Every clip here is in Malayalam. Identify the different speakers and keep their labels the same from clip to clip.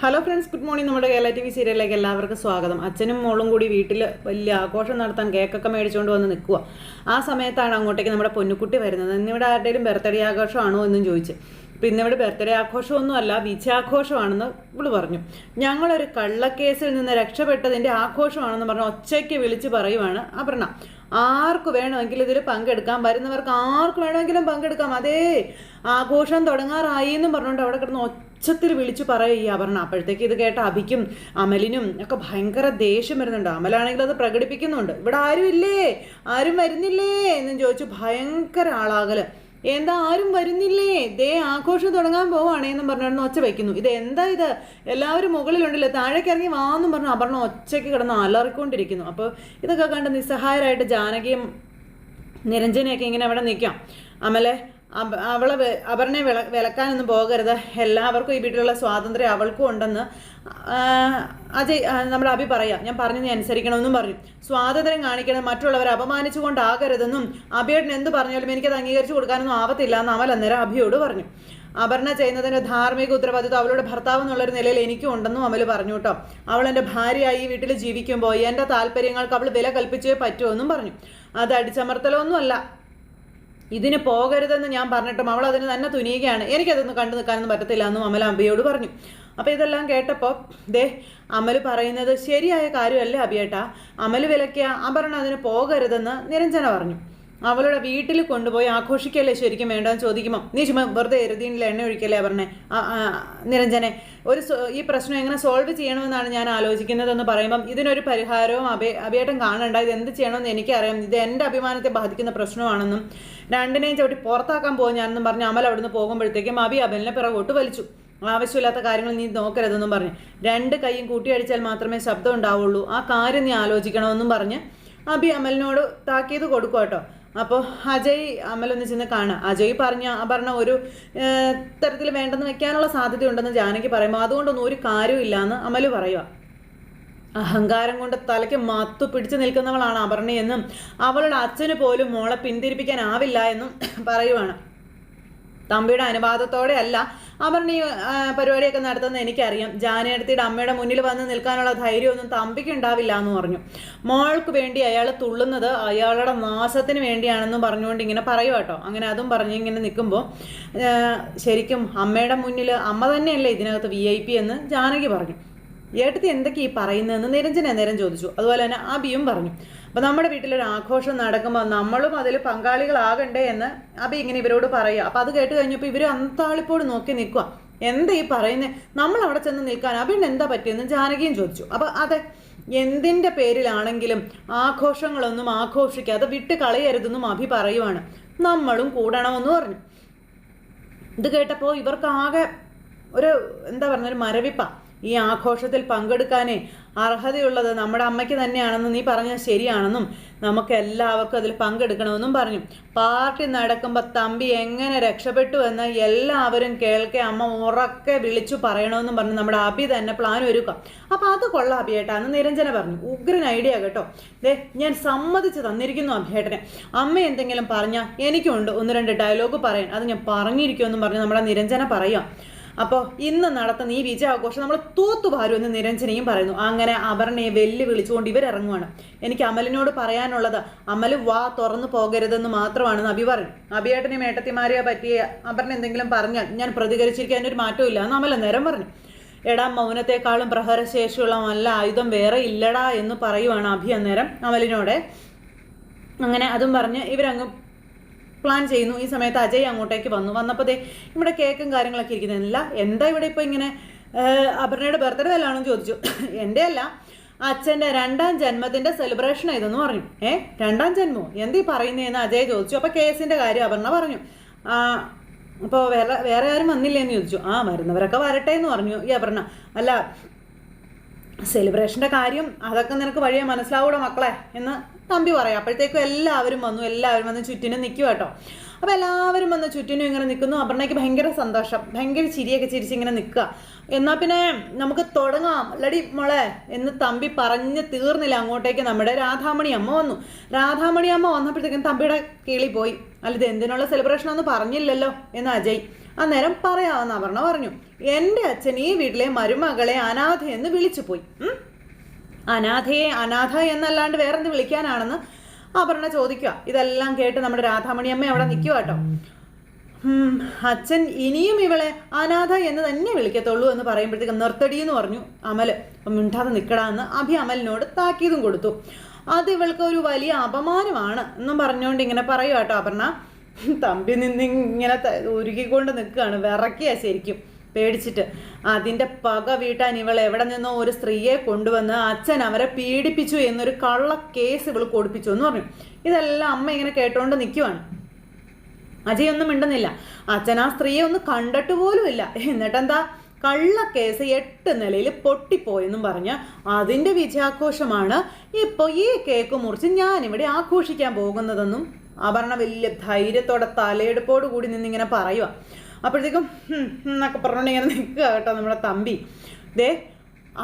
Speaker 1: Hello friends, good morning. നമ്മുടെ കേരള ടി വി സീരിയലിലേക്ക് എല്ലാവർക്കും സ്വാഗതം. അച്ഛനും മോളും കൂടി വീട്ടിൽ വലിയ ആഘോഷം നടത്താൻ കേക്കൊക്കെ മേടിച്ചുകൊണ്ട് വന്ന് നിൽക്കുക. ആ സമയത്താണ് അങ്ങോട്ടേക്ക് നമ്മുടെ പൊന്നുകുട്ടി വരുന്നത്. ഇന്നിവിടെ ആരുടെയും ബർത്ത്ഡേ ആഘോഷമാണോ എന്നും ചോദിച്ചു. അപ്പോൾ ഇന്നിവിടെ ബർത്ത്ഡേ ആഘോഷമൊന്നുമല്ല, വിജയാഘോഷമാണെന്ന് ഇവള് പറഞ്ഞു. ഞങ്ങളൊരു കള്ളക്കേസിൽ നിന്ന് രക്ഷപ്പെട്ടതിൻ്റെ ആഘോഷമാണെന്ന് പറഞ്ഞ് ഒച്ചയ്ക്ക് വിളിച്ച് പറയുവാണ് അപർണ. ആർക്ക് വേണമെങ്കിലും ഇതിൽ പങ്കെടുക്കാം, വരുന്നവർക്ക് ആർക്ക് വേണമെങ്കിലും പങ്കെടുക്കാം, അതേ ആഘോഷം തുടങ്ങാറായി എന്നും പറഞ്ഞുകൊണ്ട് അവിടെ കിടന്ന് ഒച്ചത്തിൽ വിളിച്ചു പറയും ഈ അപർണ. അപ്പോഴത്തേക്ക് ഇത് കേട്ട അഭിക്കും അമലിനും ഒക്കെ ഭയങ്കര ദേഷ്യം വരുന്നുണ്ട്. അമലാണെങ്കിൽ അത് പ്രകടിപ്പിക്കുന്നുണ്ട്. ഇവിടെ ആരും ഇല്ലേ, ആരും വരുന്നില്ലേ എന്നും ചോദിച്ചു ഭയങ്കര ആളാകല്. എന്താ ആരും വരുന്നില്ലേ, ദേ ആഘോഷം തുടങ്ങാൻ പോവാണേ എന്നും പറഞ്ഞിരുന്നു ഒച്ച വയ്ക്കുന്നു. ഇത് എന്താ ഇത്, എല്ലാവരും മുകളിലുണ്ടല്ലോ, താഴേക്ക് ഇറങ്ങി വാന്നും പറഞ്ഞു അപർണ ഒച്ചയ്ക്ക് കിടന്ന് അലറിക്കൊണ്ടിരിക്കുന്നു. അപ്പോൾ ഇതൊക്കെ കണ്ട് നിസ്സഹായരായിട്ട് ജാനകിയും നിരഞ്ജനെയൊക്കെ ഇങ്ങനെ അവിടെ നിൽക്കാം. അമലെ അപർണയെ വിലക്കാനൊന്നും പോകരുത്, എല്ലാവർക്കും ഈ വീട്ടിലുള്ള സ്വാതന്ത്ര്യം അവൾക്കും ഉണ്ടെന്ന് അജയ് നമ്മുടെ അഭി പറയാം. ഞാൻ പറഞ്ഞത് അനുസരിക്കണമെന്നും പറഞ്ഞു. സ്വാതന്ത്ര്യം കാണിക്കണം, മറ്റുള്ളവരെ അപമാനിച്ചുകൊണ്ടാകരുതെന്നും അഭിയേട്ടൻ എന്ത് പറഞ്ഞാലും എനിക്കത് അംഗീകരിച്ചു കൊടുക്കാനൊന്നും ആവത്തില്ല എന്ന് അമൽ അന്നേരം അഭിയോട് പറഞ്ഞു. അപർണ ചെയ്യുന്നതിൻ്റെ ധാർമ്മിക ഉത്തരവാദിത്വം അവളുടെ ഭർത്താവ് എന്നുള്ളൊരു നിലയിൽ എനിക്കും ഉണ്ടെന്നും അമൽ പറഞ്ഞു കേട്ടോ. അവൾ എൻ്റെ ഭാര്യയായി ഈ വീട്ടിൽ ജീവിക്കുമ്പോൾ എൻ്റെ താല്പര്യങ്ങൾക്ക് അവൾ വില കൽപ്പിച്ചേ പറ്റുമെന്നും പറഞ്ഞു. അത് അടിച്ചമർത്തലൊന്നും അല്ല, ഇതിന് പോകരുതെന്ന് ഞാൻ പറഞ്ഞിട്ടും അവൾ അതിന് തന്നെ തുനിയുകയാണ്, എനിക്കതൊന്നും കണ്ടു നിൽക്കാനൊന്നും പറ്റത്തില്ല എന്നും അമൽ അബിയോട് പറഞ്ഞു. അപ്പോൾ ഇതെല്ലാം കേട്ടപ്പോൾ ദേ അമൽ പറയുന്നത് ശരിയായ കാര്യമല്ലേ അബിയേട്ടാ, അമൽ വിലക്കിയ അപർണ അതിന് പോകരുതെന്ന് നിരഞ്ജന പറഞ്ഞു. അവളുടെ വീട്ടിൽ കൊണ്ടുപോയി ആഘോഷിക്കല്ലേ ശരിക്കും വേണ്ടെന്ന് ചോദിക്കുമ്പോൾ നീ ചുമ്മാ വെറുതെ എരുതിയിൽ എണ്ണ ഒഴിക്കല്ലേ പറഞ്ഞേ നിരഞ്ജനെ, ഈ പ്രശ്നം എങ്ങനെ സോൾവ് ചെയ്യണമെന്നാണ് ഞാൻ ആലോചിക്കുന്നതെന്ന് പറയുമ്പം ഇതിനൊരു പരിഹാരവും അഭിയേട്ടൻ കാണണ്ട, ഇത് എന്ത് ചെയ്യണമെന്ന് എനിക്കറിയാം, ഇത് എൻ്റെ അഭിമാനത്തെ ബാധിക്കുന്ന പ്രശ്നമാണെന്നും രണ്ടിനെയും ചവിട്ടി പുറത്താക്കാൻ പോകും ഞാനെന്നും പറഞ്ഞ് അമൽ അവിടുന്ന് പോകുമ്പോഴത്തേക്കും അമലിനെ പിറകോട്ട് വലിച്ചു. ആവശ്യമില്ലാത്ത കാര്യങ്ങൾ നീ നോക്കരുതെന്നും പറഞ്ഞ് രണ്ട് കൈയും കൂട്ടിയടിച്ചാൽ മാത്രമേ ശബ്ദം ഉണ്ടാവുള്ളൂ, ആ കാര്യം നീ ആലോചിക്കണമെന്നും പറഞ്ഞ് അമലിനോട് താക്കീത് കൊടുക്കും കേട്ടോ. അപ്പോൾ അജയ് അമലൊന്ന് ചെന്ന് കാണുക. അജയ് പറഞ്ഞ ഒരു തരത്തിൽ വേണ്ടെന്ന് വെക്കാനുള്ള സാധ്യതയുണ്ടെന്ന് ജാനകി പറയുമ്പോൾ അതുകൊണ്ടൊന്നും ഒരു കാര്യമില്ല എന്ന് അമല് പറയുക. അഹങ്കാരം കൊണ്ട് തലയ്ക്ക് മത്തു പിടിച്ചു നിൽക്കുന്നവളാണ് അപർണയെന്നും അവളുടെ അച്ഛന് പോലും മോളെ പിന്തിരിപ്പിക്കാനാവില്ല എന്നും പറയുവാണ്. തമ്പിയുടെ അനുവാദത്തോടെ അല്ല അപർണ ഈ പരിപാടിയൊക്കെ നടത്തുന്നത് എനിക്കറിയാം, ജാനേടത്തിയുടെ അമ്മയുടെ മുന്നിൽ വന്ന് നിൽക്കാനുള്ള ധൈര്യമൊന്നും തമ്പിക്ക് ഉണ്ടാവില്ല എന്ന് പറഞ്ഞു. മോൾക്ക് വേണ്ടി അയാൾ തുള്ളുന്നത് അയാളുടെ നാശത്തിന് വേണ്ടിയാണെന്നും പറഞ്ഞുകൊണ്ട് ഇങ്ങനെ പറയുക കേട്ടോ. അങ്ങനെ അതും പറഞ്ഞ് ഇങ്ങനെ നിൽക്കുമ്പോൾ ശരിക്കും അമ്മയുടെ മുന്നിൽ അമ്മ തന്നെയല്ലേ ഇതിനകത്ത് VIP എന്ന് ജാനകി പറഞ്ഞു. ഏട്ടത്തി എന്തൊക്കെ ഈ പറയുന്നതെന്ന് നിരഞ്ജന നേരം ചോദിച്ചു. അതുപോലെ തന്നെ അബിയും പറഞ്ഞു. അപ്പോൾ നമ്മുടെ വീട്ടിലൊരു ആഘോഷം നടക്കുമ്പോൾ നമ്മളും അതിൽ പങ്കാളികളാകണ്ടേ എന്ന് അബി ഇങ്ങനെ ഇവരോട് പറയുക. അപ്പോൾ അത് കേട്ട് കഴിഞ്ഞപ്പോൾ ഇവർ അന്താളിപ്പോട് നോക്കി നിൽക്കുക. എന്താ ഈ പറയുന്നത്, നമ്മൾ അവിടെ ചെന്ന് നിൽക്കാൻ അബിന് എന്താ പറ്റിയെന്ന് ജാനകിയും ചോദിച്ചു. അപ്പോൾ അതെ, എന്തിൻ്റെ പേരിലാണെങ്കിലും ആഘോഷങ്ങളൊന്നും ആഘോഷിക്കാതെ വിട്ട് കളയരുതെന്നും അഭി പറയുവാണ്. നമ്മളും കൂടണമെന്ന് പറഞ്ഞു. ഇത് കേട്ടപ്പോൾ ഇവർക്കാകെ ഒരു ഒരു മരവിപ്പാ. ഈ ആഘോഷത്തിൽ പങ്കെടുക്കാനേ അർഹതയുള്ളത് നമ്മുടെ അമ്മയ്ക്ക് തന്നെയാണെന്ന് നീ പറഞ്ഞാൽ ശരിയാണെന്നും നമുക്ക് എല്ലാവർക്കും അതിൽ പങ്കെടുക്കണമെന്നും പറഞ്ഞു. പാർട്ടി നടക്കുമ്പോൾ തമ്പി എങ്ങനെ രക്ഷപ്പെട്ടു എന്ന് എല്ലാവരും കേൾക്കെ അമ്മ ഉറക്കെ വിളിച്ചു പറയണമെന്നും പറഞ്ഞു നമ്മുടെ അഭി തന്നെ പ്ലാൻ ഒരുക്കുക. അപ്പോൾ അത് കൊള്ളാം അഭിയേട്ടാന്ന് നിരഞ്ജന പറഞ്ഞു. ഉഗ്രൻ ഐഡിയ കേട്ടോ. ഞാൻ സമ്മതിച്ച് തന്നിരിക്കുന്നു അഭിയേട്ടനെ. അമ്മ എന്തെങ്കിലും പറഞ്ഞാൽ എനിക്കുണ്ട് 1-2 ഡയലോഗ് പറയാൻ, അത് ഞാൻ പറഞ്ഞിരിക്കുമെന്നും പറഞ്ഞു നമ്മുടെ നിരഞ്ജന പറയാം. അപ്പോൾ ഇന്ന് നടത്തുന്ന ഈ വിജയാഘോഷം നമ്മൾ തൂത്തുപാരുമെന്ന് നിരഞ്ജനയും പറയുന്നു. അങ്ങനെ അപർണയെ വിളിച്ചുകൊണ്ട് ഇവരിറങ്ങുവാണ്. എനിക്ക് അമലിനോട് പറയാനുള്ളത് അമൽ വാ തുറന്നു പോകരുതെന്ന് മാത്രമാണെന്ന് അഭി പറഞ്ഞു. അഭിയേട്ടനെയും ഏട്ടത്തിമാരെയോ പറ്റിയ അപർണ എന്തെങ്കിലും പറഞ്ഞാൽ ഞാൻ പ്രതികരിച്ചിരിക്കാൻ ഒരു മാറ്റവും ഇല്ല എന്ന് അമൽ നേരം പറഞ്ഞു. എടാ, മൗനത്തെക്കാളും പ്രഹരശേഷിയുള്ള നല്ല ആയുധം വേറെ ഇല്ലടാ എന്ന് പറയുവാണ് അഭി അന്നേരം അമലിനോടെ. അങ്ങനെ അതും പറഞ്ഞ് ഇവരങ്ങ് പ്ലാൻ ചെയ്യുന്നു. ഈ സമയത്ത് അജയ് അങ്ങോട്ടേക്ക് വന്നപ്പോൾ ഇവിടെ കേക്കും കാര്യങ്ങളൊക്കെ ഇരിക്കുന്നില്ല. എന്താ ഇവിടെ ഇപ്പോൾ ഇങ്ങനെ അപർണയുടെ ബർത്ത്ഡേ അല്ലാണെന്ന് ചോദിച്ചു. എൻ്റെ അല്ല, അച്ഛൻ്റെ 2ാം ജന്മത്തിൻ്റെ സെലിബ്രേഷൻ ഇതെന്ന് പറഞ്ഞു. 2ാം ജന്മോ എന്തീ പറയുന്നതെന്ന് അജയ് ചോദിച്ചു. അപ്പോൾ കേസിൻ്റെ കാര്യം അപർണ പറഞ്ഞു. അപ്പോൾ വേറെ ആരും വന്നില്ലേന്ന് ചോദിച്ചു. വരുന്നവരൊക്കെ വരട്ടെ എന്ന് പറഞ്ഞു ഈ അപർണ. അല്ല, സെലിബ്രേഷൻ്റെ കാര്യം അതൊക്കെ നിനക്ക് വഴിയെ മനസ്സിലാവൂടെ മക്കളെ എന്ന് തമ്പി പറയാം. അപ്പോഴത്തേക്കും എല്ലാവരും വന്ന് ചുറ്റിനും നിൽക്കുക കേട്ടോ. അപ്പോൾ എല്ലാവരും വന്ന് ചുറ്റിനും ഇങ്ങനെ നിൽക്കുന്നു. അപർണയ്ക്ക് ഭയങ്കര സന്തോഷം, ഭയങ്കര ചിരിയൊക്കെ ചിരിച്ചിങ്ങനെ നിൽക്കുക. എന്നാൽ പിന്നെ നമുക്ക് തുടങ്ങാം ലടി മോളെ എന്ന് തമ്പി പറഞ്ഞ് തീർന്നില്ല. അങ്ങോട്ടേക്ക് നമ്മുടെ രാധാമണി അമ്മ വന്നു. രാധാമണി അമ്മ വന്നപ്പോഴത്തേക്കും തമ്പിയുടെ കിളി പോയി. അല്ല, ഇത് എന്തിനുള്ള സെലിബ്രേഷൻ ഒന്നും പറഞ്ഞില്ലല്ലോ എന്ന് അജയ്. അന്നേരം പറയാമെന്ന് അപർണ പറഞ്ഞു. എൻ്റെ അച്ഛൻ ഈ വീട്ടിലെ മരുമകളെ അനാഥയെന്ന് വിളിച്ചു പോയി. അനാഥയെ അനാഥ എന്നല്ലാണ്ട് വേറെന്ത് വിളിക്കാനാണെന്ന് അപർണ ചോദിക്കുക. ഇതെല്ലാം കേട്ട് നമ്മുടെ രാധാമണിയമ്മ അവിടെ നിൽക്കുക കേട്ടോ. അച്ഛൻ ഇനിയും ഇവളെ അനാഥ എന്ന് തന്നെ വിളിക്കത്തുള്ളൂ എന്ന് പറയുമ്പോഴത്തേക്ക് നിർത്തടി എന്ന് പറഞ്ഞു അമൽ. മിണ്ടാതെ നിൽക്കടാന്ന് അഭി അമലിനോട് താക്കീതും കൊടുത്തു. അത് ഇവൾക്ക് ഒരു വലിയ അപമാനമാണ് എന്നും പറഞ്ഞുകൊണ്ട് ഇങ്ങനെ പറയുക കേട്ടോ അപർണ. തമ്പി നിന്നിങ്ങനെ ഉരുകിക്കൊണ്ട് നിൽക്കുകയാണ്, വിറക്കിയ ശരിക്കും പേടിച്ചിട്ട്. അതിൻ്റെ പക വീട്ടാൻ ഇവൾ എവിടെ നിന്നോ ഒരു സ്ത്രീയെ കൊണ്ടുവന്ന് അച്ഛൻ അവരെ പീഡിപ്പിച്ചു എന്നൊരു കള്ള കേസ് ഇവൾ കൊടുപ്പിച്ചു എന്ന് പറഞ്ഞു. ഇതെല്ലാം അമ്മ ഇങ്ങനെ കേട്ടോണ്ട് നിൽക്കുവാണ്. അജയൊന്നും മിണ്ടുന്നില്ല. അച്ഛൻ ആ സ്ത്രീയെ ഒന്ന് കണ്ടിട്ട് പോലുമില്ല. എന്നിട്ടെന്താ കള്ളക്കേസ് 8 നിലയിൽ പൊട്ടിപ്പോയെന്നും പറഞ്ഞ് അതിൻ്റെ വിജയാഘോഷമാണ് ഇപ്പോൾ ഈ കേക്ക് മുറിച്ച് ഞാനിവിടെ ആഘോഷിക്കാൻ പോകുന്നതെന്നും അപർണ വലിയ ധൈര്യത്തോടെ തലയെടുപ്പോട് കൂടി നിന്നിങ്ങനെ പറയുക. അപ്പോഴത്തേക്കും എന്നൊക്കെ പറഞ്ഞുകൊണ്ട് ഇങ്ങനെ നിൽക്കുക കേട്ടോ നമ്മുടെ തമ്പി. ദേ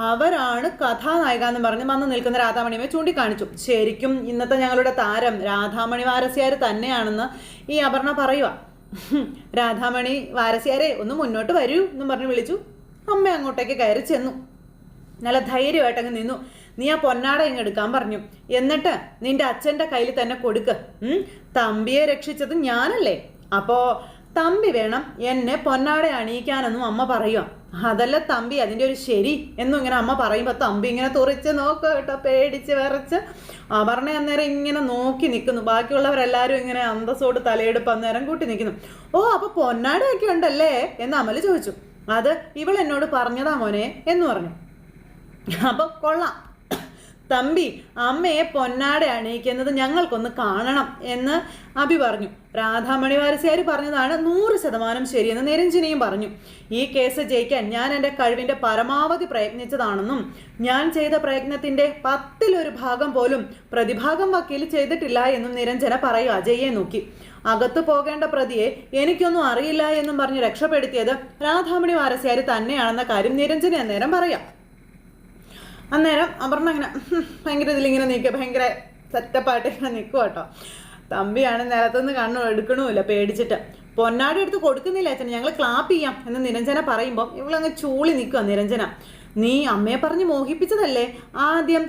Speaker 1: അവരാണ് കഥാനായിക എന്ന് പറഞ്ഞ് വന്ന് നിൽക്കുന്ന രാധാമണിയെ ചൂണ്ടിക്കാണിച്ചു. ശരിക്കും ഇന്നത്തെ ഞങ്ങളുടെ താരം രാധാമണി വാരസ്യാർ തന്നെയാണെന്ന് ഈ അപർണ പറയുക. രാധാമണി വാരസ്യാരെ ഒന്ന് മുന്നോട്ട് വരൂ എന്നും പറഞ്ഞ് വിളിച്ചു. അമ്മ അങ്ങോട്ടേക്ക് കയറി ചെന്നു. നല്ല ധൈര്യമായിട്ടങ്ങ് നിന്നു. നീ ആ പൊന്നാട ഇങ്ങ് എടുക്കാൻ പറഞ്ഞു. എന്നിട്ട് നിന്റെ അച്ഛൻ്റെ കയ്യിൽ തന്നെ കൊടുക്ക്. തമ്പിയെ രക്ഷിച്ചത് ഞാനല്ലേ, അപ്പോൾ തമ്പി വേണം എന്നെ പൊന്നാട അണിയിക്കാനെന്നും അമ്മ പറയുക. അതല്ല തമ്പി അതിൻ്റെ ഒരു ശരി എന്നും ഇങ്ങനെ അമ്മ പറയുമ്പോൾ തമ്പി ഇങ്ങനെ തുറിച്ച് നോക്കുക കേട്ടോ, പേടിച്ച് വിറച്ച്. അപർണ അന്നേരം ഇങ്ങനെ നോക്കി നിൽക്കുന്നു. ബാക്കിയുള്ളവരെല്ലാവരും ഇങ്ങനെ അന്തസ്സോട് തലയെടുപ്പ് അന്നേരം കൂട്ടി നിൽക്കുന്നു. ഓ അപ്പോൾ പൊന്നാടയൊക്കെ ഉണ്ടല്ലേ എന്ന് അമൽ ചോദിച്ചു. അത് ഇവൾ എന്നോട് പറഞ്ഞതാ മോനെ എന്ന് പറഞ്ഞു. അപ്പം കൊള്ളാം തമ്പി, അമ്മയെ പൊന്നാട അണിയിക്കുന്നത് ഞങ്ങൾക്കൊന്ന് കാണണം എന്ന് അഭി പറഞ്ഞു. രാധാമണി വാരസ്യാർ പറഞ്ഞതാണ് 100% ശരിയെന്ന് നിരഞ്ജനയും പറഞ്ഞു. ഈ കേസ് ജയിക്കാൻ ഞാൻ എൻ്റെ കഴിവിൻ്റെ പരമാവധി പ്രയത്നിച്ചതാണെന്നും ഞാൻ ചെയ്ത പ്രയത്നത്തിൻ്റെ 10-1 ഭാഗം പോലും പ്രതിഭാഗം വക്കീൽ ചെയ്തിട്ടില്ല എന്നും നിരഞ്ജന പറയുക അജയെ നോക്കി. അകത്തു പോകേണ്ട പ്രതിയെ എനിക്കൊന്നും അറിയില്ല എന്നും പറഞ്ഞ് രക്ഷപ്പെടുത്തിയത് രാധാമണി വാരസ്യാർ തന്നെയാണെന്ന കാര്യം നിരഞ്ജന അന്നേരം പറയാം. അന്നേരം അപർണ ഇങ്ങനെ ഭയങ്കര ഇതിലിങ്ങനെ നിൽക്കുക, ഭയങ്കര സെറ്റപ്പായിട്ട് ഇങ്ങനെ നിൽക്കുക കേട്ടോ. തമ്പിയാണ് നിലത്തുനിന്ന് കണ്ണു എടുക്കണമില്ല പേടിച്ചിട്ട്. പൊന്നാടി എടുത്ത് കൊടുക്കുന്നില്ല അച്ഛൻ, ഞങ്ങൾ ക്ലാപ്പ് ചെയ്യാം എന്ന് നിരഞ്ജന പറയുമ്പോൾ ഇവളങ്ങ് ചൂളി നിൽക്കുക നിരഞ്ജന. നീ അമ്മയെ പറഞ്ഞ് മോഹിപ്പിച്ചതല്ലേ, ആദ്യം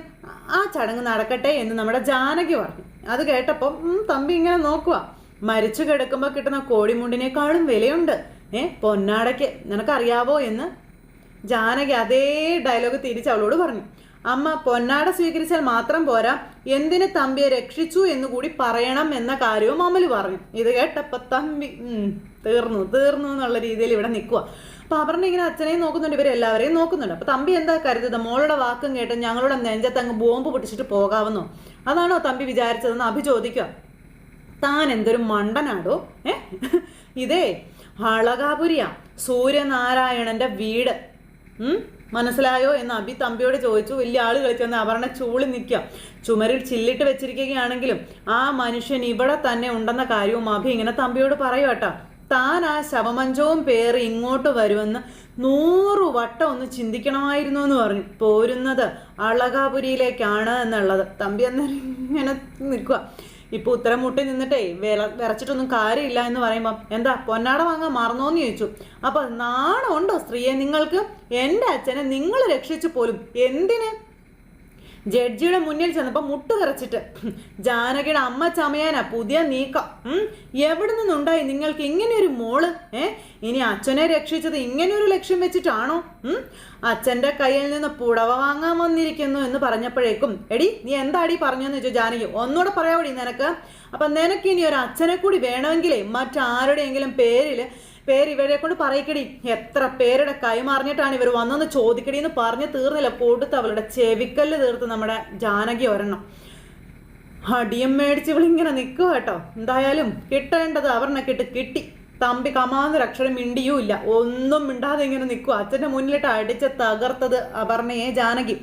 Speaker 1: ആ ചടങ്ങ് നടക്കട്ടെ എന്ന് നമ്മുടെ ജാനകി പറഞ്ഞു. അത് കേട്ടപ്പോൾ തമ്പി ഇങ്ങനെ നോക്കുക. മരിച്ചു കിടക്കുമ്പോൾ കിട്ടുന്ന കോടിമുണ്ടിനേക്കാളും വിലയുണ്ട് പൊന്നാടയ്ക്ക്, നിനക്കറിയാവോ എന്ന് ജാനകി അതേ ഡയലോഗ് തിരിച്ച് അവളോട് പറഞ്ഞു. അമ്മ പൊന്നാട സ്വീകരിച്ചാൽ മാത്രം പോരാ, എന്തിന് തമ്പിയെ രക്ഷിച്ചു എന്നുകൂടി പറയണം എന്ന കാര്യവും അമല് പറഞ്ഞു. ഇത് കേട്ടപ്പോൾ തമ്പി തീർന്നു എന്നുള്ള രീതിയിൽ ഇവിടെ നിൽക്കുക. അപ്പോൾ അപർണ ഇങ്ങനെ അച്ഛനെയും നോക്കുന്നുണ്ട്, ഇവരെല്ലാവരെയും നോക്കുന്നുണ്ട്. അപ്പോൾ തമ്പി എന്താ കരുതുന്നത്, മോളുടെ വാക്കും കേട്ട് ഞങ്ങളുടെ നെഞ്ചത്ത് അങ്ങ് ബോംബ് പൊട്ടിച്ചിട്ട് പോകാവുന്നോ, അതാണോ തമ്പി വിചാരിച്ചതെന്ന് അഭി ചോദിക്കുക. താൻ എന്തൊരു മണ്ടനാടോ ഇതേ അളകാപുരിയാ, സൂര്യനാരായണന്റെ വീട്, മനസ്സിലായോ എന്ന് അഭി തമ്പിയോട് ചോദിച്ചു. വലിയ ആള് കളിച്ചെന്ന് അപർണ ചൂളി നിൽക്കുക. ചുമരിൽ ചില്ലിട്ട് വെച്ചിരിക്കുകയാണെങ്കിലും ആ മനുഷ്യൻ ഇവിടെ തന്നെ ഉണ്ടെന്ന കാര്യവും അഭി ഇങ്ങനെ തമ്പിയോട് പറയൂ കേട്ടോ. താൻ ആ ശവമഞ്ചവും പേറി ഇങ്ങോട്ട് വരുമെന്ന് 100 വട്ടം ഒന്ന് ചിന്തിക്കണമായിരുന്നു എന്ന് പറഞ്ഞു. പോരുന്നത് അളകാപുരിയിലേക്കാണ് എന്നുള്ളത്. തമ്പി അന്നേരം ഇങ്ങനെ നിൽക്കുക. ഇപ്പോൾ ഉത്തരം മുട്ടി നിന്നിട്ടേ വിറച്ചിട്ടൊന്നും കാര്യമില്ല എന്ന് പറയുമ്പോൾ എന്താ പൊന്നാട വാങ്ങാൻ മറന്നോന്ന് ചോദിച്ചു. അപ്പോൾ നാണമുണ്ടോ സ്ത്രീയെ നിങ്ങൾക്ക്, എൻ്റെ അച്ഛനെ നിങ്ങൾ രക്ഷിച്ചു പോലും എന്തിന്? ജഡ്ജിയുടെ മുന്നിൽ ചെന്നപ്പോൾ മുട്ട് കറച്ചിട്ട് ജാനകിയുടെ അമ്മ ചമയാനാ പുതിയ നീക്കം. എവിടെ നിന്നുണ്ടായി നിങ്ങൾക്ക് ഇങ്ങനെയൊരു മോള്? ഇനി അച്ഛനെ രക്ഷിച്ചത് ഇങ്ങനെയൊരു ലക്ഷ്യം വെച്ചിട്ടാണോ? അച്ഛൻ്റെ കയ്യിൽ നിന്ന് പുടവ വാങ്ങാൻ വന്നിരിക്കുന്നു എന്ന് പറഞ്ഞപ്പോഴേക്കും എടി നീ എന്താടി പറഞ്ഞെന്ന് ചോദിച്ചു ജാനകി. ഒന്നുകൂടെ പറയാവടി നിനക്ക്. അപ്പം നിനക്ക് ഇനി ഒരു അച്ഛനെ കൂടി വേണമെങ്കിലേ മറ്റാരുടെയെങ്കിലും പേര് ഇവരെ കൊണ്ട് പറയിക്കടി. എത്ര പേരുടെ കൈമാറിഞ്ഞിട്ടാണ് ഇവർ വന്നെന്ന് ചോദിക്കടി എന്ന് പറഞ്ഞ് തീർന്നില്ല. കൊടുത്ത് അവളുടെ ചെവിക്കല്ല് തീർത്ത് നമ്മുടെ ജാനകി ഒരെണ്ണം. അടിയം മേടിച്ച് ഇവളിങ്ങനെ നിൽക്കുക കേട്ടോ. എന്തായാലും കിട്ടേണ്ടത് അവർണക്കിട്ട് കിട്ടി. തമ്പി കമാന്നൊരു അക്ഷരം മിണ്ടിയും ഇല്ല, ഒന്നും മിണ്ടാതെ ഇങ്ങനെ നിൽക്കുക. അച്ഛൻ്റെ മുന്നിലിട്ട് അടിച്ച് തകർത്തത് അപർണയെ ജാനകി.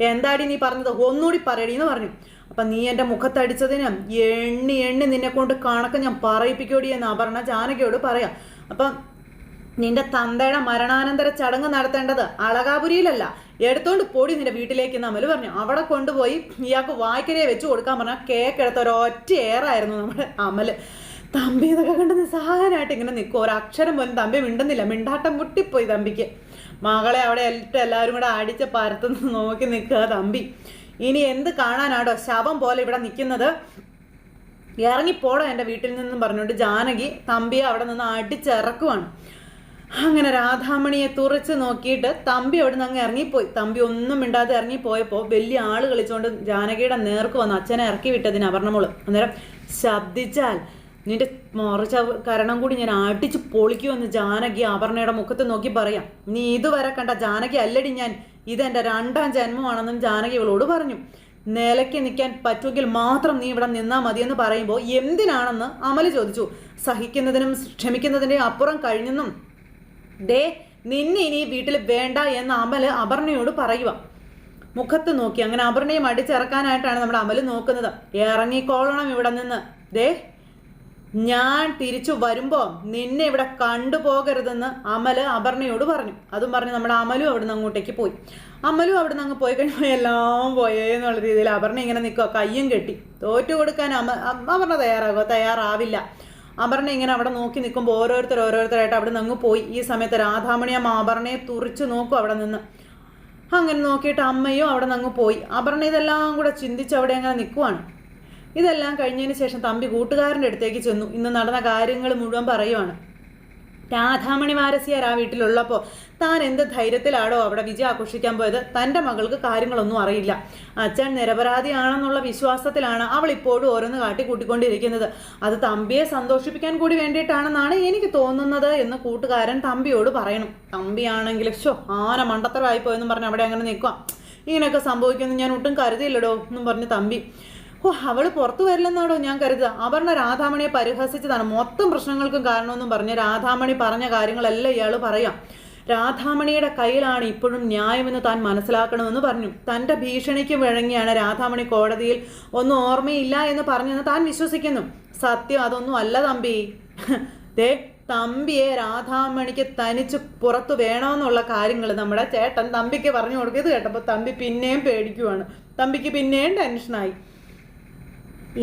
Speaker 1: എന്താടി നീ പറഞ്ഞത്, ഒന്നുകൂടി പറയടി എന്ന് പറഞ്ഞു. അപ്പം നീ എൻ്റെ മുഖത്തടിച്ചതിന് എണ്ണി നിന്നെ കൊണ്ട് കണക്ക് ഞാൻ പറയിപ്പിക്കോടി എന്ന് അപർണ ജാനകിയോട് പറയാം. അപ്പം നിന്റെ തന്തയുടെ മരണാനന്തര ചടങ്ങ് നടത്തേണ്ടത് അളകാപുരിയിലല്ല, എടുത്തോണ്ട് പോടി നിന്റെ വീട്ടിലേക്ക് എന്ന് അമല് പറഞ്ഞു. അവിടെ കൊണ്ടുപോയി ഇയാൾക്ക് വായ്ക്കരയെ വെച്ച് കൊടുക്കാൻ പറഞ്ഞാൽ കേക്ക് എടുത്ത ഒരൊറ്റ ഏറായിരുന്നു നമ്മുടെ അമല്. തമ്പി ഇതൊക്കെ കണ്ട് നിസ്സഹായനായിട്ട് ഇങ്ങനെ നിൽക്കും. ഒരക്ഷരം പോലും തമ്പി മിണ്ടുന്നില്ല. മിണ്ടാട്ടം മുട്ടിപ്പോയി തമ്പിക്ക്. മകളെ അവിടെ എല്ലാവരും കൂടെ അടിച്ച് പരത്തുനിന്ന് നോക്കി നിൽക്കുക തമ്പി. ഇനി എന്ത് കാണാനാടോ ശവം പോലെ ഇവിടെ നിൽക്കുന്നത്, ഇറങ്ങിപ്പോടോ എൻ്റെ വീട്ടിൽ നിന്നും പറഞ്ഞുകൊണ്ട് ജാനകി തമ്പിയെ അവിടെ നിന്ന് അടിച്ചിറക്കുവാണ്. അങ്ങനെ രാധാമണിയെ തുറച്ച് നോക്കിയിട്ട് തമ്പി അവിടെ നിന്ന് അങ്ങ് ഇറങ്ങിപ്പോയി. തമ്പി ഒന്നും മിണ്ടാതെ ഇറങ്ങിപ്പോയപ്പോൾ വലിയ ആള് കളിച്ചുകൊണ്ട് ജാനകിയുടെ നേർക്ക് വന്നു അച്ഛനെ ഇറക്കി വിട്ടതിന് അപർണമോള്. അന്നേരം ശബ്ദിച്ചാൽ നിന്റെ മറിച്ച കരണം കൂടി ഞാൻ അടിച്ച് പൊളിക്കുമെന്ന് ജാനകി അപർണയുടെ മുഖത്ത് നോക്കി പറയാം. നീ ഇതുവരെ കണ്ട ജാനകി അല്ലടി ഞാൻ, ഇതെൻ്റെ 2ാം ജന്മമാണെന്നും ജാനകി ഇവളോട് പറഞ്ഞു. നിലയ്ക്ക് നിൽക്കാൻ പറ്റുമെങ്കിൽ മാത്രം നീ ഇവിടെ നിന്നാൽ മതിയെന്ന് പറയുമ്പോൾ എന്തിനാണെന്ന് അമല് ചോദിച്ചു. സഹിക്കുന്നതിനും ക്ഷമിക്കുന്നതിൻ്റെയും അപ്പുറം കഴിഞ്ഞെന്നും ദേ നിന്നെ ഇനി വീട്ടിൽ വേണ്ട എന്ന് അമല് അപർണയോട് പറയുക. മുഖത്ത് നോക്കി അങ്ങനെ അപർണയും അടിച്ചിറക്കാനായിട്ടാണ് നമ്മുടെ അമല് നോക്കുന്നത്. ഇറങ്ങിക്കോളണം ഇവിടെ നിന്ന്. ദേ ഞാൻ തിരിച്ചു വരുമ്പോൾ നിന്നെ ഇവിടെ കണ്ടുപോകരുതെന്ന് അമല് അപർണയോട് പറഞ്ഞു. അതും പറഞ്ഞ് നമ്മുടെ അമലും അവിടുന്ന് അങ്ങോട്ടേക്ക് പോയി. അമലും അവിടുന്ന് അങ്ങ് പോയി കഴിഞ്ഞപ്പോൾ എല്ലാം പോയേ എന്നുള്ള രീതിയിൽ അപർണ ഇങ്ങനെ നിൽക്കുക, കയ്യും കെട്ടി. തോറ്റു കൊടുക്കാൻ അപർണ തയ്യാറാവില്ല. അപർണ ഇങ്ങനെ അവിടെ നോക്കി നിൽക്കുമ്പോൾ ഓരോരുത്തരായിട്ട് അവിടെ നിന്ന് അങ്ങ് പോയി. ഈ സമയത്ത് രാധാമണി അമ്മ അപർണയെ തുറിച്ച് നോക്കും അവിടെ നിന്ന്. അങ്ങനെ നോക്കിയിട്ട് അമ്മയും അവിടെ നിന്ന് അങ്ങ് പോയി. അപർണ ഇതെല്ലാം കൂടെ ചിന്തിച്ച് അവിടെ അങ്ങനെ നിൽക്കുവാണ്. ഇതെല്ലാം കഴിഞ്ഞതിന് ശേഷം തമ്പി കൂട്ടുകാരൻ്റെ അടുത്തേക്ക് ചെന്നു. ഇന്ന് നടന്ന കാര്യങ്ങൾ മുഴുവൻ പറയുവാണ്. രാധാമണി വാരസ്യാർ ആ വീട്ടിലുള്ളപ്പോൾ താൻ എന്ത് ധൈര്യത്തിലാണോ അവിടെ വിജയം ആഘോഷിക്കാൻ പോയത്. തൻ്റെ മകൾക്ക് കാര്യങ്ങളൊന്നും അറിയില്ല. അച്ഛൻ നിരപരാധിയാണെന്നുള്ള വിശ്വാസത്തിലാണ് അവൾ ഇപ്പോഴും ഓരോന്ന് കാട്ടിക്കൂട്ടിക്കൊണ്ടിരിക്കുന്നത്. അത് തമ്പിയെ സന്തോഷിപ്പിക്കാൻ കൂടി വേണ്ടിയിട്ടാണെന്നാണ് എനിക്ക് തോന്നുന്നത് എന്ന് കൂട്ടുകാരൻ തമ്പിയോട് പറയണം. തമ്പിയാണെങ്കിൽ ആന മണ്ടത്തരമായിപ്പോയെന്നും പറഞ്ഞ് അവിടെ അങ്ങനെ നിൽക്കാം. ഇങ്ങനെയൊക്കെ സംഭവിക്കുമെന്ന് ഞാൻ ഒട്ടും കരുതിയില്ലടോ എന്നും പറഞ്ഞ് തമ്പി. അവള് പുറത്തു വരില്ലെന്നാണോ ഞാൻ കരുതുക. അപർണ രാധാമണിയെ പരിഹസിച്ചതാണ് മൊത്തം പ്രശ്നങ്ങൾക്കും കാരണമെന്നും പറഞ്ഞ് രാധാമണി പറഞ്ഞ കാര്യങ്ങളെല്ലാം ഇയാൾ പറയാം. രാധാമണിയുടെ കയ്യിലാണ് ഇപ്പോഴും ന്യായമെന്ന് താൻ മനസ്സിലാക്കണമെന്ന് പറഞ്ഞു. തൻ്റെ ഭീഷണിക്ക് വഴങ്ങിയാണ് രാധാമണി കോടതിയിൽ ഒന്നും ഓർമ്മയില്ല എന്ന് പറഞ്ഞെന്ന് താൻ വിശ്വസിക്കുന്നു. സത്യം അതൊന്നും അല്ല തമ്പി. ദേ തമ്പിയെ രാധാമണിക്ക് തനിച്ച് പുറത്തു വേണമെന്നുള്ള കാര്യങ്ങൾ നമ്മുടെ ചേട്ടൻ തമ്പിക്ക് പറഞ്ഞു കൊടുക്കും. ഇത് കേട്ടപ്പോൾ തമ്പി പിന്നെയും പേടിക്കുവാണ്. തമ്പിക്ക് പിന്നെയും ടെൻഷനായി.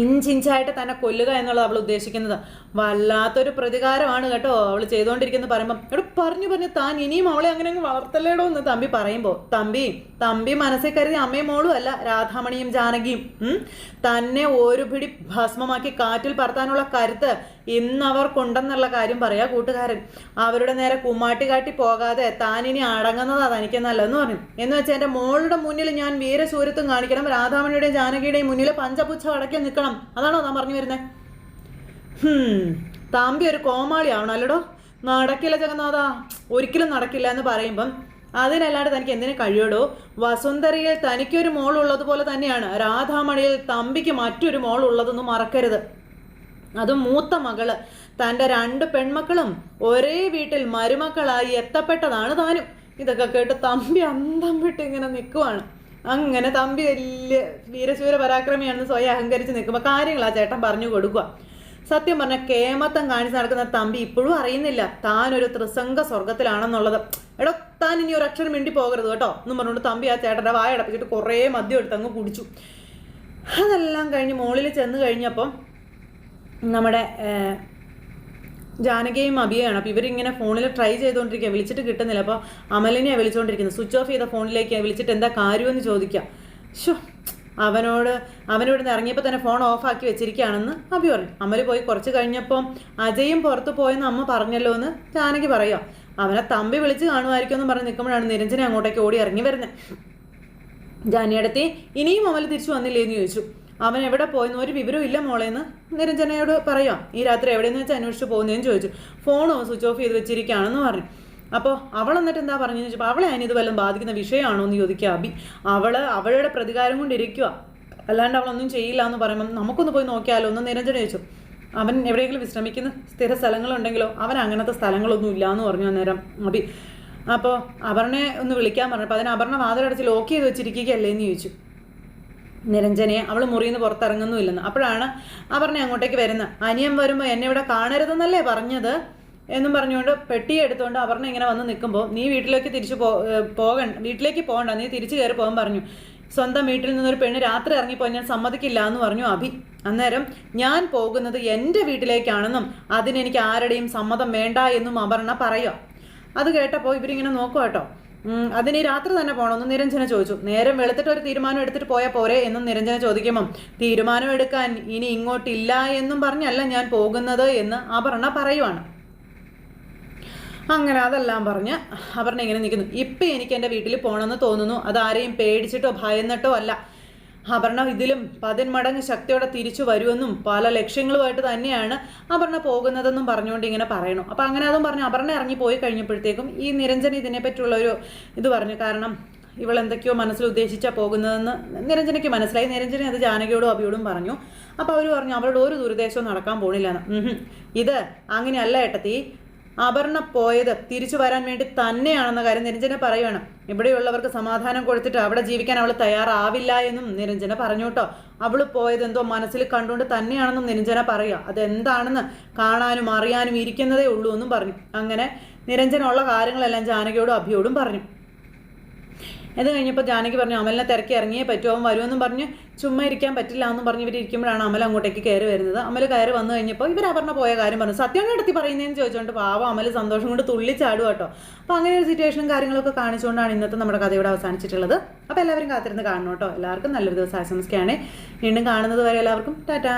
Speaker 1: ഇഞ്ചിഞ്ചായിട്ട് തന്നെ കൊല്ലുക എന്നുള്ളത് അവൾ ഉദ്ദേശിക്കുന്നത്. വല്ലാത്തൊരു പ്രതികാരമാണ് കേട്ടോ അവൾ ചെയ്തുകൊണ്ടിരിക്കുന്നത് പറയുമ്പം ഇവിടെ പറഞ്ഞു താൻ ഇനിയും അവളെ അങ്ങനെ അങ്ങ് വളർത്തല്ലേടോ എന്ന് തമ്പി പറയുമ്പോൾ തമ്പി മനസ്സിൽ കരുതി അമ്മയും മോളും അല്ല രാധാമണിയും ജാനകിയും. തന്നെ ഒരു പിടി ഭസ്മമാക്കി കാറ്റിൽ പറത്താനുള്ള കരുത്ത് ഇന്നവർക്കുണ്ടെന്നുള്ള കാര്യം പറയാ കൂട്ടുകാരൻ. അവരുടെ നേരെ കുമ്മാട്ടി കാട്ടി പോകാതെ താനിനി അടങ്ങുന്നതാ തനിക്ക് നല്ലതെന്ന് പറഞ്ഞു. എന്ന് വെച്ചാൽ എൻ്റെ മോളുടെ മുന്നിൽ ഞാൻ വീരശൂരത്വം കാണിക്കണം, രാധാമണിയുടെയും ജാനകിയുടെയും മുന്നിൽ പഞ്ചപുച്ഛം അടക്കി നിൽക്കണം, അതാണോ താൻ പറഞ്ഞു വരുന്നത്? തമ്പി ഒരു കോമാളിയാവണം അല്ലടോ. നടക്കില്ല ജഗന്നാഥ, ഒരിക്കലും നടക്കില്ല എന്ന് പറയുമ്പം അതിനല്ലാണ്ട് തനിക്ക് എന്തിനു കഴിയടോ? വസുന്ധരയിൽ തനിക്കൊരു മോൾ ഉള്ളതുപോലെ തന്നെയാണ് രാധാമണിയിൽ തമ്പിക്ക് മറ്റൊരു മോൾ ഉള്ളതൊന്നും മറക്കരുത്. അതും മൂത്ത മകള്. തൻ്റെ 2 പെൺമക്കളും ഒരേ വീട്ടിൽ മരുമക്കളായി എത്തപ്പെട്ടതാണ് താനും. ഇതൊക്കെ കേട്ട് തമ്പി അന്തം വിട്ട് ഇങ്ങനെ നിൽക്കുവാണ്. അങ്ങനെ തമ്പി വലിയ വീരശൂര പരാക്രമിയാണെന്ന് സ്വയം അഹങ്കരിച്ച് നിൽക്കുമ്പോൾ കാര്യങ്ങൾ ആ ചേട്ടൻ പറഞ്ഞു കൊടുക്കുക. സത്യം പറഞ്ഞ കേമത്തം കാണിച്ച് നടക്കുന്ന തമ്പി ഇപ്പോഴും അറിയുന്നില്ല താനൊരു ത്രിസംഗ സ്വർഗത്തിലാണെന്നുള്ളത്. എടോ താൻ ഇനി ഒരു അക്ഷരം മിണ്ടി പോകരുത് കേട്ടോ എന്നും പറഞ്ഞുകൊണ്ട് തമ്പി ആ ചേട്ടൻ്റെ വായ അടപ്പിച്ചിട്ട് കുറേ മദ്യം എടുത്ത് അങ്ങ് കുടിച്ചു. അതെല്ലാം കഴിഞ്ഞ് മുകളിൽ ചെന്ന് കഴിഞ്ഞപ്പം നമ്മുടെ ജാനകിയും അഭിയാണ്. അപ്പോൾ ഇവരിങ്ങനെ ഫോണിൽ ട്രൈ ചെയ്തുകൊണ്ടിരിക്കുക, വിളിച്ചിട്ട് കിട്ടുന്നില്ല. അപ്പോൾ അമലിനെയാണ് വിളിച്ചുകൊണ്ടിരിക്കുന്നത്. സ്വിച്ച് ഓഫ് ചെയ്ത ഫോണിലേക്ക് വിളിച്ചിട്ട് എന്താ കാര്യമെന്ന് ചോദിക്കാം. അവനിവിടുന്ന് ഇറങ്ങിയപ്പോൾ തന്നെ ഫോൺ ഓഫാക്കി വെച്ചിരിക്കുകയാണെന്ന് അഭി പറഞ്ഞു. അമൽ പോയി കുറച്ച് കഴിഞ്ഞപ്പോൾ അജയും പുറത്ത് പോയെന്ന് അമ്മ പറഞ്ഞല്ലോ എന്ന് ജാനകി പറയാം. അവനെ തമ്പി വിളിച്ച് കാണുമായിരിക്കും എന്ന് പറഞ്ഞ് നിൽക്കുമ്പോഴാണ് നിരഞ്ജന അങ്ങോട്ടേക്ക് ഓടി ഇറങ്ങി വരുന്നത്. ജാനിയടത്തി ഇനിയും അമൽ തിരിച്ചു വന്നില്ലേന്ന് ചോദിച്ചു. അവൻ എവിടെ പോയെന്ന് ഒരു വിവരവും ഇല്ല മോളേന്ന് നിരഞ്ജനയോട് പറയാം. ഈ രാത്രി എവിടെയെന്ന് വെച്ചാൽ അന്വേഷിച്ച് പോകുന്നതെന്ന് ചോദിച്ചു. ഫോണോ സ്വിച്ച് ഓഫ് ചെയ്ത് വെച്ചിരിക്കുകയാണെന്ന് പറഞ്ഞു. അപ്പോൾ അവൾ എന്നിട്ട് എന്താ പറഞ്ഞതെന്ന് ചോദിച്ചപ്പോൾ അവളെ അതിനിത് വല്ലതും ബാധിക്കുന്ന വിഷയമാണോ എന്ന് ചോദിക്കുക അബി. അവളുടെ പ്രതികാരം കൊണ്ടിരിക്കുക, അല്ലാണ്ട് അവളൊന്നും ചെയ്യില്ല എന്ന് പറയുമ്പം നമുക്കൊന്ന് പോയി നോക്കിയാലോ എന്ന് നിരഞ്ജന ചോദിച്ചു. അവൻ എവിടെയെങ്കിലും വിശ്രമിക്കുന്ന സ്ഥിര സ്ഥലങ്ങളുണ്ടെങ്കിലോ? അവൻ അങ്ങനത്തെ സ്ഥലങ്ങളൊന്നും ഇല്ല എന്ന് പറഞ്ഞു അന്നേരം അബി. അപ്പോൾ അപർണയെ ഒന്ന് വിളിക്കാൻ പറഞ്ഞപ്പോൾ അതിന് അപർണ വാതിലടച്ച് ലോക്ക് ചെയ്ത് വെച്ചിരിക്കുകയല്ലേ എന്ന് ചോദിച്ചു നിരഞ്ജനയെ. അവൾ മുറിയിൽ നിന്ന് പുറത്തിറങ്ങുന്നുമില്ലെന്ന്. അപ്പോഴാണ് അപർണ അങ്ങോട്ടേക്ക് വരുന്നത്. അനിയൻ വരുമ്പോൾ എന്നെ ഇവിടെ കാണരുതെന്നല്ലേ പറഞ്ഞത് എന്നും പറഞ്ഞുകൊണ്ട് പെട്ടി എടുത്തുകൊണ്ട് അപർണ ഇങ്ങനെ വന്ന് നിൽക്കുമ്പോൾ നീ വീട്ടിലേക്ക് തിരിച്ചു വീട്ടിലേക്ക് പോകണ്ട, നീ തിരിച്ചു കയറി പോകാൻ പറഞ്ഞു. സ്വന്തം വീട്ടിൽ നിന്നൊരു പെണ്ണ് രാത്രി ഇറങ്ങിപ്പോയി ഞാൻ സമ്മതിക്കില്ല എന്ന് പറഞ്ഞു അഭി. അന്നേരം ഞാൻ പോകുന്നത് എൻ്റെ വീട്ടിലേക്കാണെന്നും അതിനെനിക്ക് ആരുടെയും സമ്മതം വേണ്ട എന്നും അപർണ പറയുക. അത് കേട്ടപ്പോൾ ഇവരിങ്ങനെ നോക്കുക കേട്ടോ. അതിന് രാത്രി തന്നെ പോകണമെന്ന് നിരഞ്ജന ചോദിച്ചു. നേരം വെളുത്തിട്ട് ഒരു തീരുമാനം എടുത്തിട്ട് പോയാൽ പോരെ എന്നും നിരഞ്ജന ചോദിക്കുമ്പം തീരുമാനം എടുക്കാൻ ഇനി ഇങ്ങോട്ടില്ല എന്നും പറഞ്ഞല്ല ഞാൻ പോകുന്നത് എന്ന് അപർണ പറയുവാണ്. അങ്ങനെ അതെല്ലാം പറഞ്ഞ് അപർണ ഇങ്ങനെ നിൽക്കുന്നു. ഇപ്പം എനിക്ക് എൻ്റെ വീട്ടിൽ പോകണമെന്ന് തോന്നുന്നു. അതാരെയും പേടിച്ചിട്ടോ ഭയന്നിട്ടോ അല്ല. അപർണ ഇതിലും 10 മടങ്ങ് ശക്തിയോടെ തിരിച്ചു വരുമെന്നും പല ലക്ഷ്യങ്ങളുമായിട്ട് തന്നെയാണ് അപർണ പോകുന്നതെന്നും പറഞ്ഞുകൊണ്ട് ഇങ്ങനെ പറയണം. അപ്പം അങ്ങനെ അതും പറഞ്ഞു അപർണ ഇറങ്ങി പോയി കഴിഞ്ഞപ്പോഴത്തേക്കും ഈ നിരഞ്ജന ഇതിനെപ്പറ്റിയുള്ള ഒരു ഇത് പറഞ്ഞു. കാരണം ഇവളെന്തൊക്കെയോ മനസ്സിൽ ഉദ്ദേശിച്ചാൽ പോകുന്നതെന്ന് നിരഞ്ജനയ്ക്ക് മനസ്സിലായി. നിരഞ്ജന അത് ജാനകിയോടും അഭിയോടും പറഞ്ഞു. അപ്പോൾ അവർ പറഞ്ഞു അവളുടെ ഒരു ദുരുദ്ദേശവും നടക്കാൻ പോണില്ലെന്ന്. ഇത് അങ്ങനെയല്ല ഏട്ടത്തി, അപർണ പോയത് തിരിച്ചു വരാൻ വേണ്ടി തന്നെയാണെന്ന കാര്യം നിരഞ്ജന പറയുകയാണ്. ഇവിടെയുള്ളവർക്ക് സമാധാനം കൊടുത്തിട്ട് അവിടെ ജീവിക്കാൻ അവൾ തയ്യാറാവില്ല എന്നും നിരഞ്ജന പറഞ്ഞു കേട്ടോ. അവൾ പോയത് എന്തോ മനസ്സിൽ കണ്ടുകൊണ്ട് തന്നെയാണെന്നും നിരഞ്ജന പറയുക. അതെന്താണെന്ന് കാണാനും അറിയാനും ഇരിക്കുന്നതേ ഉള്ളൂ എന്നും പറഞ്ഞു. അങ്ങനെ നിരഞ്ജന ഉള്ള കാര്യങ്ങളെല്ലാം ജാനകിയോടും അഭിയോടും പറഞ്ഞു. ഇത് കഴിഞ്ഞപ്പോൾ ജാനകി പറഞ്ഞു അമലിനെ തിരക്കി ഇറങ്ങിയേ പറ്റുമോ, അവൻ വരുമെന്നും പറഞ്ഞ് ചുമ്മാ ഇരിക്കാൻ പറ്റില്ല എന്നും പറഞ്ഞ് ഇവരിയ്ക്കുമ്പോഴാണ് അമൽ അങ്ങോട്ടേക്ക് കയറി വരുന്നത്. അമൽ കയറി വന്നു കഴിഞ്ഞപ്പോൾ ഇവർ അപർണ പോയ കാര്യം പറഞ്ഞു. സത്യം എടുത്തി പറയുന്നതെന്ന് ചോദിച്ചുകൊണ്ട് പാവം അമൽ സന്തോഷം കൊണ്ട് തുള്ളിച്ചാടുക കേട്ടോ. അപ്പോൾ അങ്ങനെ ഒരു സിറ്റുവേഷനും കാര്യങ്ങളൊക്കെ കാണിച്ചുകൊണ്ടാണ് ഇന്നത്തെ നമ്മുടെ കഥ ഇവിടെ അവസാനിച്ചിട്ടുള്ളത്. അപ്പോൾ എല്ലാവരും കാത്തിരുന്ന് കാണണം കേട്ടോ. എല്ലാവർക്കും നല്ലൊരു ദിവസം ആശംസിക്കുകയാണ്. വീണ്ടും കാണുന്നത് വരെ എല്ലാവർക്കും ടാറ്റാ.